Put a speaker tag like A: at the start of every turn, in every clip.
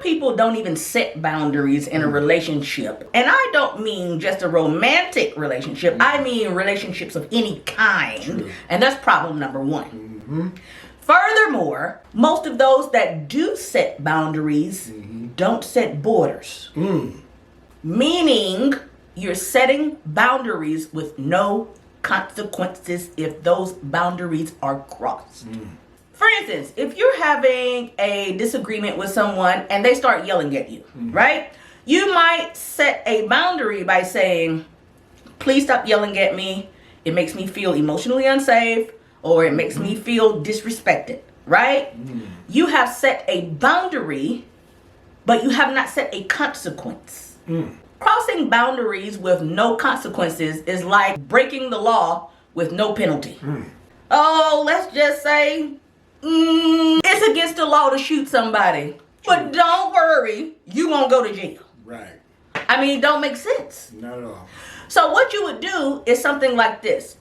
A: people don't even set boundaries in a relationship. And I don't mean just a romantic relationship. I mean relationships of any kind.
B: True.
A: And that's problem number one. Furthermore, most of those that do set boundaries don't set borders. Meaning you're setting boundaries with no consequences if those boundaries are crossed. For instance, if you're having a disagreement with someone and they start yelling at you, right? You might set a boundary by saying, please stop yelling at me. It makes me feel emotionally unsafe, or it makes me feel disrespected, right? You have set a boundary, but you have not set a consequence. Crossing boundaries with no consequences is like breaking the law with no penalty. Oh, let's just say it's against the law to shoot somebody. But don't worry, you won't go to jail.
B: Right.
A: I mean, it don't make sense.
B: Not at all.
A: So what you would do is something like this.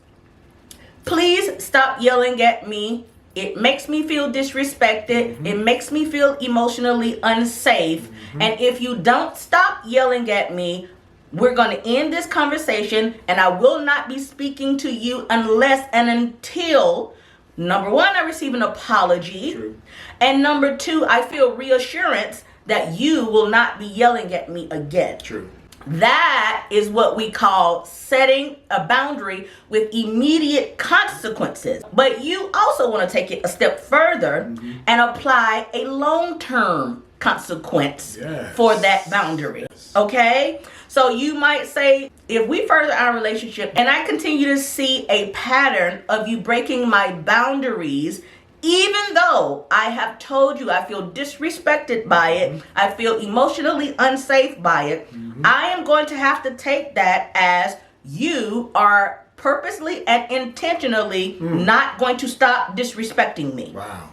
A: Please stop yelling at me. It makes me feel disrespected. It makes me feel emotionally unsafe. And if you don't stop yelling at me, we're going to end this conversation, and I will not be speaking to you unless and until, number one, I receive an apology.
B: True.
A: And number two, I feel reassurance that you will not be yelling at me again.
B: True.
A: That is what we call setting a boundary with immediate consequences. But you also want to take it a step further and apply a long-term consequence for that boundary. Okay? So you might say, if we further our relationship and I continue to see a pattern of you breaking my boundaries, even though I have told you I feel disrespected by it, I feel emotionally unsafe by it, I am going to have to take that as you are purposely and intentionally not going to stop disrespecting me.
B: Wow.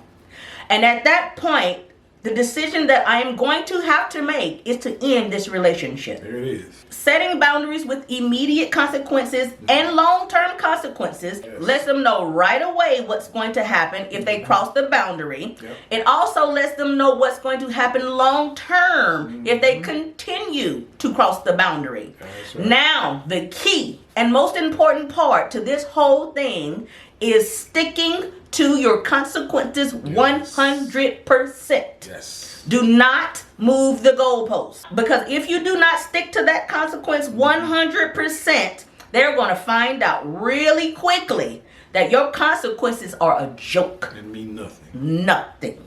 A: And at that point, the decision that I am going to have to make is to end this relationship.
B: There it is.
A: Setting boundaries with immediate consequences and long-term consequences lets them know right away what's going to happen if they cross the boundary. It also lets them know what's going to happen long-term if they continue to cross the boundary.
B: Right.
A: Now, the key and most important part to this whole thing is sticking to your consequences 100%.
B: Yes.
A: Do not move the goalpost. Because if you do not stick to that consequence 100%, they're going to find out really quickly that your consequences are a joke.
B: And mean nothing.
A: Nothing.